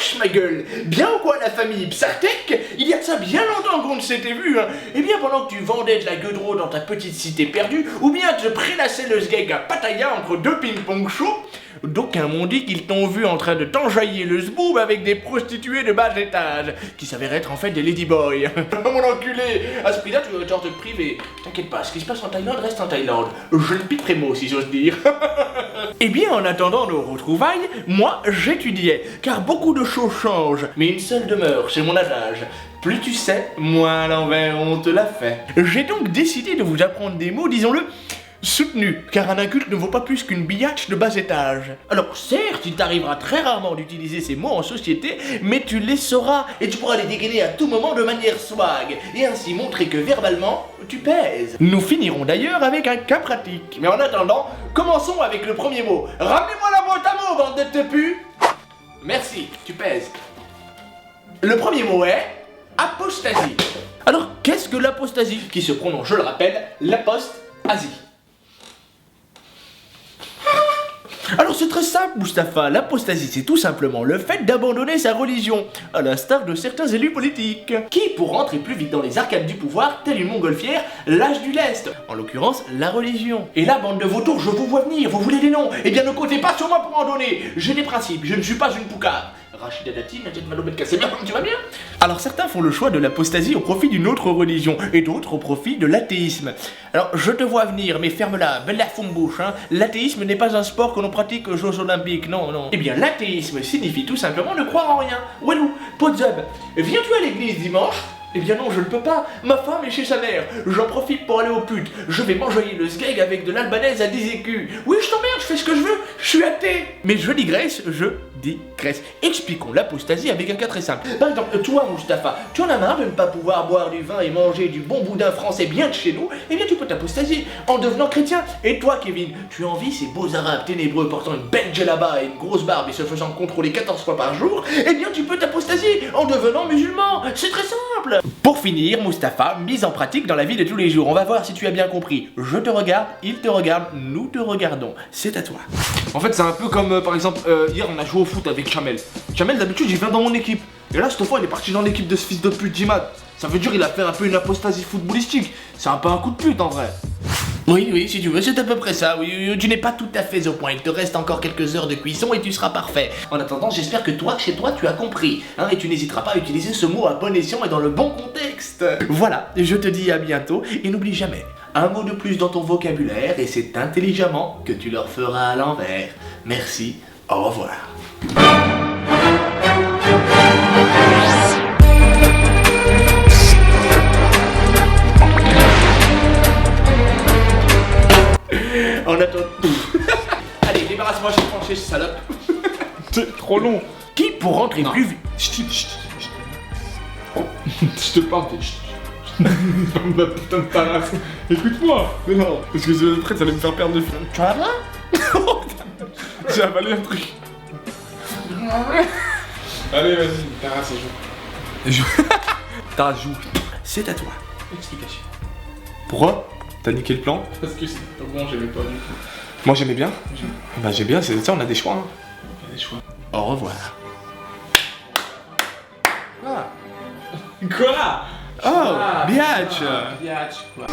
Wesh ma gueule, bien ou quoi la famille Psartek? Il y a de ça bien longtemps qu'on ne s'était vu, hein. Eh bien pendant que tu vendais de la gueudreau dans ta petite cité perdue, ou bien te prélassais le sgeg à Pattaya entre deux ping-pong chauds, d'aucuns m'ont dit qu'ils t'ont vu en train de t'enjailler le zboob avec des prostituées de bas étage, qui s'avèrent être en fait des ladyboys. Mon enculé, à ce prix-là tu vas tort de te priver. T'inquiète pas, ce qui se passe en Thaïlande reste en Thaïlande. Je ne piterai mot si j'ose dire. Eh bien en attendant nos retrouvailles, moi j'étudiais, car beaucoup de choses changent, mais une seule demeure, c'est mon adage. Plus tu sais, moins à l'envers on te l'a fait. J'ai donc décidé de vous apprendre des mots, disons-le, soutenu, car un inculte ne vaut pas plus qu'une biatch de bas étage. Alors certes, il t'arrivera très rarement d'utiliser ces mots en société, mais tu les sauras, et tu pourras les dégainer à tout moment de manière swag, et ainsi montrer que verbalement, tu pèses. Nous finirons d'ailleurs avec un cas pratique. Mais en attendant, commençons avec le premier mot. Ramenez-moi la boîte à mots, bande de tepus. Merci, tu pèses. Le premier mot est apostasie. Alors, qu'est-ce que l'apostasie? Qui se prononce, je le rappelle, l'apostasie. Alors c'est très simple Mustapha, l'apostasie c'est tout simplement le fait d'abandonner sa religion, à l'instar de certains élus politiques, qui pour rentrer plus vite dans les arcades du pouvoir, telle une montgolfière, lâchent du lest, en l'occurrence la religion. Et là bande de vautours, je vous vois venir, vous voulez des noms? Eh bien ne comptez pas sur moi pour en donner, j'ai des principes, je ne suis pas une poucave. Rachida Dati, Najat Vallaud Belkacem, tu vas bien? Alors certains font le choix de l'apostasie au profit d'une autre religion, et d'autres au profit de l'athéisme. Alors je te vois venir, mais ferme-la, belle la bouche, hein. L'athéisme n'est pas un sport que l'on pratique aux Jeux Olympiques, non, non. Eh bien l'athéisme signifie tout simplement ne croire en rien. Walou, Podzub, viens-tu à l'église dimanche? Eh bien non, je ne peux pas, ma femme est chez sa mère, j'en profite pour aller aux putes, je vais m'enjoyer le sgeg avec de l'albanaise à 10 écus. Oui, je t'emmerde, je fais ce que je veux, je suis athée. Mais je digresse, Expliquons l'apostasie avec un cas très simple. Par exemple, toi Mustapha, tu en as marre de ne pas pouvoir boire du vin et manger du bon boudin français bien de chez nous, eh bien tu peux t'apostasier en devenant chrétien. Et toi Kevin, tu envies ces beaux arabes ténébreux portant une belle djellaba et une grosse barbe et se faisant contrôler 14 fois par jour, eh bien tu peux t'apostasier en devenant musulman, c'est très simple. Pour finir, Mustapha, mise en pratique dans la vie de tous les jours, on va voir si tu as bien compris. Je te regarde, il te regarde, nous te regardons, c'est à toi. En fait c'est un peu comme par exemple hier on a joué au foot avec Chamel. Chamel d'habitude il vient dans mon équipe. Et là cette fois il est parti dans l'équipe de ce fils de pute Jimad. Ça veut dire il a fait un peu une apostasie footballistique. C'est un peu un coup de pute en vrai. Oui, si tu veux, c'est à peu près ça. Oui, tu n'es pas tout à fait au point. Il te reste encore quelques heures de cuisson et tu seras parfait. En attendant, j'espère que toi, chez toi, tu as compris. Hein, et tu n'hésiteras pas à utiliser ce mot à bon escient et dans le bon contexte. Voilà, je te dis à bientôt et n'oublie jamais, un mot de plus dans ton vocabulaire et c'est intelligemment que tu leur feras à l'envers. Merci, au revoir. En attendant... Allez, débarrasse-moi, je vais trancher, salope. C'est trop long. Qui pour rentrer plus vite? Je te parle, ma putain de parasse. Écoute-moi. Mais non, parce que après ça allait me faire perdre de film. Tu vas bien? J'ai avalé un truc. Allez vas-y, Taras joue. Taras joue. C'est à toi. Explication. Pourquoi? T'as niqué le plan? Parce que c'est pas bon, j'aimais pas du tout. Moi j'aimais bien. Bah j'ai bien, c'est ça, on a des choix. Hein. Il y a des choix. Au revoir. Ah. Quoi? Oh, biatch. Biatch, quoi.